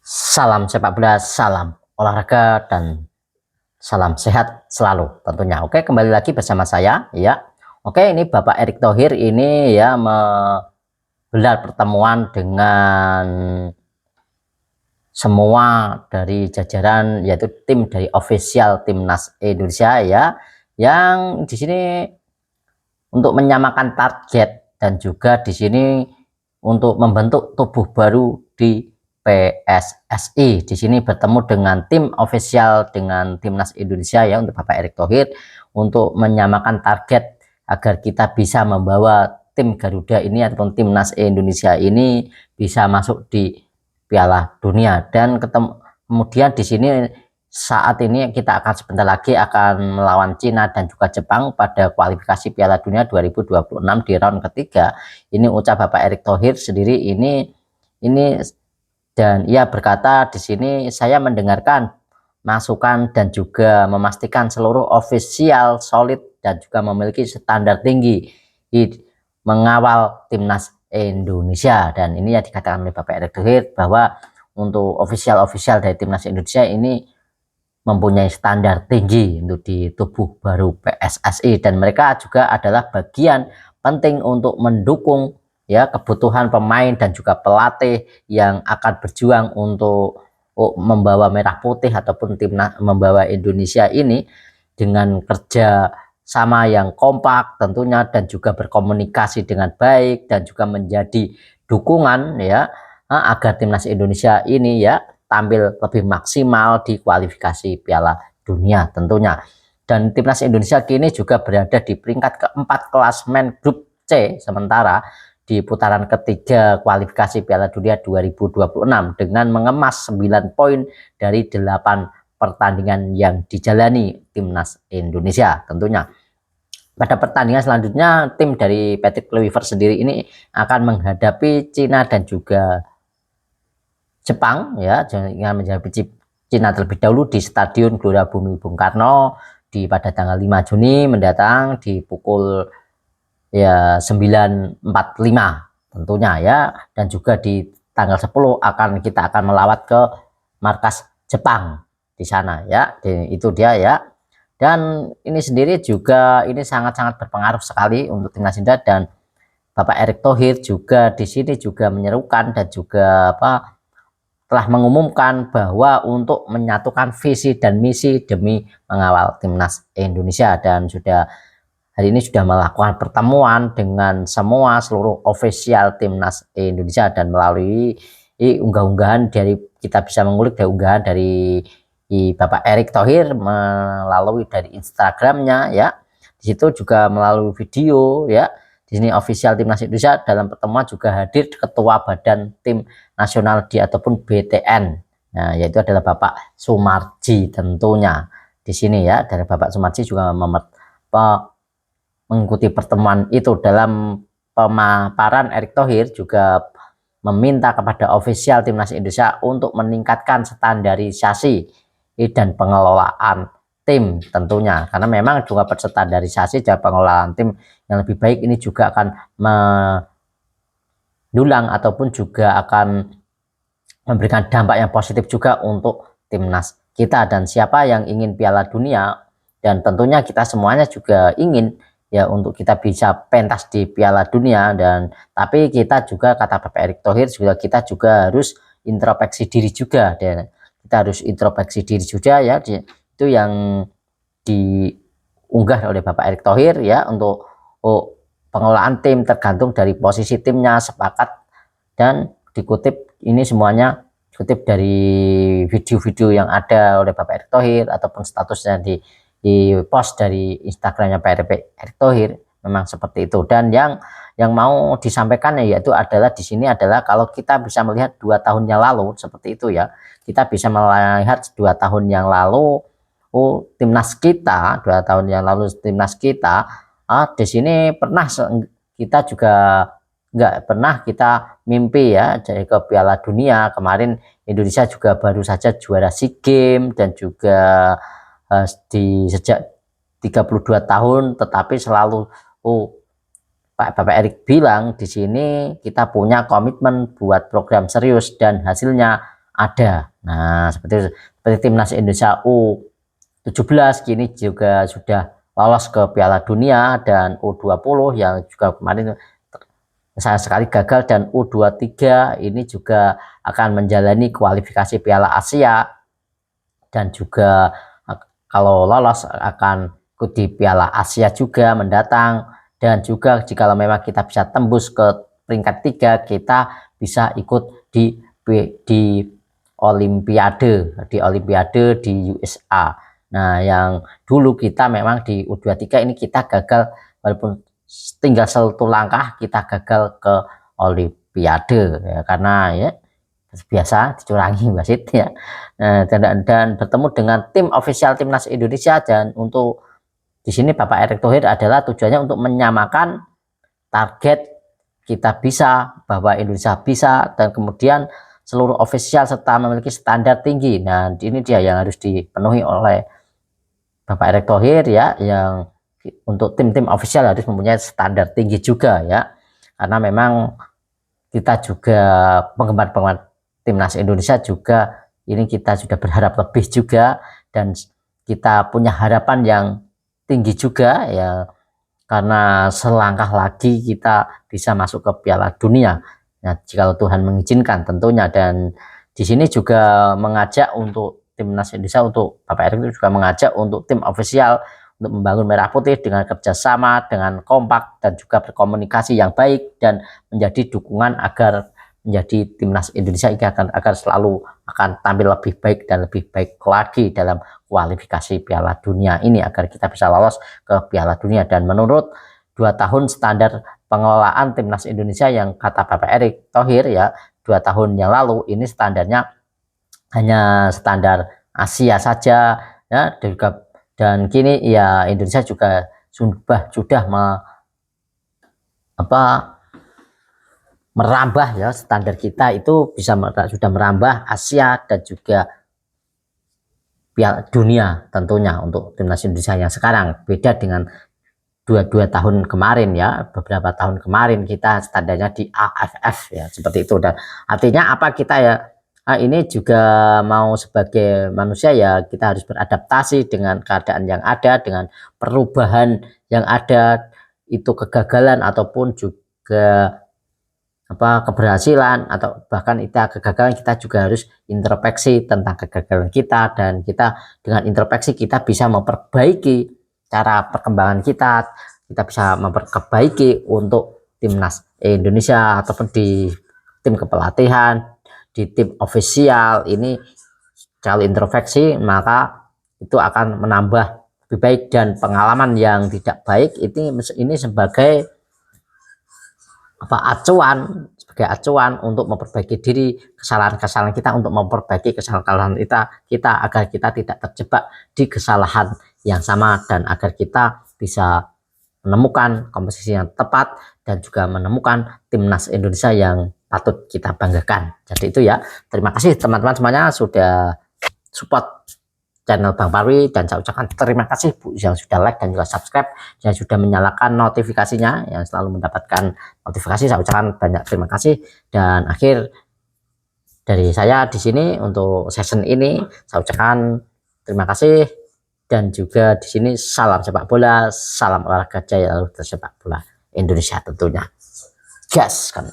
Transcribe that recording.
Salam sepak bola, salam olahraga, dan salam sehat selalu tentunya. Oke, kembali lagi bersama saya ya. Oke, ini Bapak Erick Thohir ini ya menggelar pertemuan dengan semua dari jajaran, yaitu tim dari official timnas Indonesia ya, yang di sini untuk menyamakan target dan juga di sini untuk membentuk tubuh baru di PSSI. Di sini bertemu dengan tim official dengan timnas Indonesia ya, untuk Bapak Erick Thohir untuk menyamakan target agar kita bisa membawa tim Garuda ini ataupun timnas Indonesia ini bisa masuk di Piala Dunia. Dan kemudian di sini saat ini kita akan sebentar lagi akan melawan Cina dan juga Jepang pada kualifikasi Piala Dunia 2026 di round ketiga. Ini ucap Bapak Erick Thohir sendiri ini dan ia berkata di sini, saya mendengarkan masukan dan juga memastikan seluruh ofisial solid dan juga memiliki standar tinggi mengawal timnas Indonesia. Dan ini yang dikatakan oleh Bapak Erick Thohir bahwa untuk ofisial dari timnas Indonesia ini mempunyai standar tinggi untuk di tubuh baru PSSI, dan mereka juga adalah bagian penting untuk mendukung ya kebutuhan pemain dan juga pelatih yang akan berjuang untuk membawa merah putih ataupun timnas membawa Indonesia ini dengan kerja sama yang kompak tentunya, dan juga berkomunikasi dengan baik dan juga menjadi dukungan ya agar timnas Indonesia ini ya tampil lebih maksimal di kualifikasi Piala Dunia tentunya. Dan timnas Indonesia kini juga berada di peringkat keempat klasmen grup C sementara di putaran ketiga kualifikasi Piala Dunia 2026 dengan mengemas 9 poin dari 8 pertandingan yang dijalani timnas Indonesia tentunya. Pada pertandingan selanjutnya, tim dari Patrick Kluivert sendiri ini akan menghadapi Cina dan juga Jepang ya, dengan menghadapi Cina terlebih dahulu di Stadion Gelora Bumi Bung Karno pada tanggal 5 Juni mendatang di pukul ya 9.45 tentunya ya, dan juga di tanggal 10 kita akan melawat ke markas Jepang di sana ya. Itu dia ya. Dan ini sendiri juga ini sangat-sangat berpengaruh sekali untuk timnas Indonesia, dan Bapak Erick Thohir juga di sini juga menyerukan dan juga telah mengumumkan bahwa untuk menyatukan visi dan misi demi mengawal timnas Indonesia, dan hari ini sudah melakukan pertemuan dengan seluruh official timnas Indonesia, dan melalui unggah-unggahan dari kita bisa mengulik dari unggahan dari Bapak Erick Thohir melalui dari Instagramnya ya. Di situ juga melalui video ya. Di sini official timnas Indonesia dalam pertemuan juga hadir Ketua Badan Tim Nasional ataupun BTN. Nah, yaitu adalah Bapak Sumarji tentunya. Di sini ya, dari Bapak Sumarji juga mengikuti pertemuan itu. Dalam pemaparan Erick Thohir juga meminta kepada official timnas Indonesia untuk meningkatkan standarisasi dan pengelolaan tim tentunya, karena memang juga berstandarisasi dan pengelolaan tim yang lebih baik ini juga akan mendulang ataupun juga akan memberikan dampak yang positif juga untuk timnas kita. Dan siapa yang ingin Piala Dunia, dan tentunya kita semuanya juga ingin ya untuk kita bisa pentas di Piala Dunia, dan tapi kita juga kata Bapak Erick Thohir juga kita juga harus introspeksi diri juga, dan kita harus introspeksi diri juga ya. Itu yang diunggah oleh Bapak Erick Thohir ya, untuk pengelolaan tim tergantung dari posisi timnya sepakat, dan dikutip ini semuanya dikutip dari video-video yang ada oleh Bapak Erick Thohir ataupun statusnya di post dari Instagramnya Pak Erick Thohir, memang seperti itu. Dan yang mau disampaikan yaitu adalah di sini adalah kalau kita bisa melihat 2 tahun yang lalu seperti itu ya, kita bisa melihat 2 tahun yang lalu timnas kita 2 tahun yang lalu timnas kita di sini pernah kita juga nggak pernah kita mimpi ya jadi ke Piala Dunia. Kemarin Indonesia juga baru saja juara SEA Games, dan juga di sejak 32 tahun, tetapi selalu Bapak Erick bilang di sini kita punya komitmen buat program serius, dan hasilnya ada. Nah, seperti timnas Indonesia U17 kini juga sudah lolos ke Piala Dunia, dan U20 yang juga kemarin sayang sekali gagal, dan U23 ini juga akan menjalani kualifikasi Piala Asia, dan juga kalau lolos akan ikut di Piala Asia juga mendatang. Dan juga jika memang kita bisa tembus ke peringkat 3, kita bisa ikut di Olimpiade di USA. Nah, yang dulu kita memang di U23 ini kita gagal, walaupun tinggal satu langkah kita gagal ke Olimpiade ya, karena ya biasa dicurangi wasit ya. Nah, dan bertemu dengan tim official timnas Indonesia, dan untuk di sini Bapak Erick Thohir adalah tujuannya untuk menyamakan target kita bisa, bahwa Indonesia bisa, dan kemudian seluruh official serta memiliki standar tinggi. Nah, ini dia yang harus dipenuhi oleh Bapak Erick Thohir ya, yang untuk tim-tim official harus mempunyai standar tinggi juga ya, karena memang kita juga penggemar-penggemar timnas Indonesia juga ini kita sudah berharap lebih juga, dan kita punya harapan yang tinggi juga ya, karena selangkah lagi kita bisa masuk ke Piala Dunia. Nah, jika Tuhan mengizinkan tentunya. Dan di sini juga mengajak untuk timnas Indonesia, untuk Bapak Erick juga mengajak untuk tim ofisial untuk membangun merah putih dengan kerjasama, dengan kompak, dan juga berkomunikasi yang baik, dan menjadi dukungan agar menjadi timnas Indonesia ini akan selalu akan tampil lebih baik dan lebih baik lagi dalam kualifikasi Piala Dunia ini, agar kita bisa lolos ke Piala Dunia. Dan menurut 2 tahun standar pengelolaan timnas Indonesia yang kata Bapak Erick Thohir ya, 2 tahun yang lalu ini standarnya hanya standar Asia saja ya, dan kini ya Indonesia juga sudah merambah ya, standar kita itu sudah merambah Asia dan juga Piala Dunia tentunya untuk timnas Indonesia yang sekarang. Beda dengan dua tahun kemarin ya, beberapa tahun kemarin kita standarnya di AFF ya, seperti itu. Dan artinya apa, kita ya ini juga mau sebagai manusia ya, kita harus beradaptasi dengan keadaan yang ada, dengan perubahan yang ada, itu kegagalan ataupun juga keberhasilan atau bahkan kegagalan, kita juga harus introspeksi tentang kegagalan kita, dan kita dengan introspeksi kita bisa memperbaiki cara perkembangan kita bisa memperbaiki untuk timnas Indonesia ataupun di tim kepelatihan, di tim ofisial ini. Kalau introspeksi maka itu akan menambah lebih baik, dan pengalaman yang tidak baik ini sebagai sebagai acuan untuk memperbaiki diri, kesalahan-kesalahan kita, untuk memperbaiki kesalahan kita agar kita tidak terjebak di kesalahan yang sama, dan agar kita bisa menemukan komposisi yang tepat dan juga menemukan timnas Indonesia yang patut kita banggakan. Jadi itu ya, terima kasih teman-teman semuanya sudah support channel Bang Parwi, dan saya ucapkan terima kasih Bu yang sudah like dan juga subscribe, yang sudah menyalakan notifikasinya, yang selalu mendapatkan notifikasi. Saya ucapkan banyak terima kasih, dan akhir dari saya di sini untuk session ini saya ucapkan terima kasih, dan juga di sini salam sepak bola, salam olahraga jaya lalu sepak bola Indonesia tentunya. Gas kan.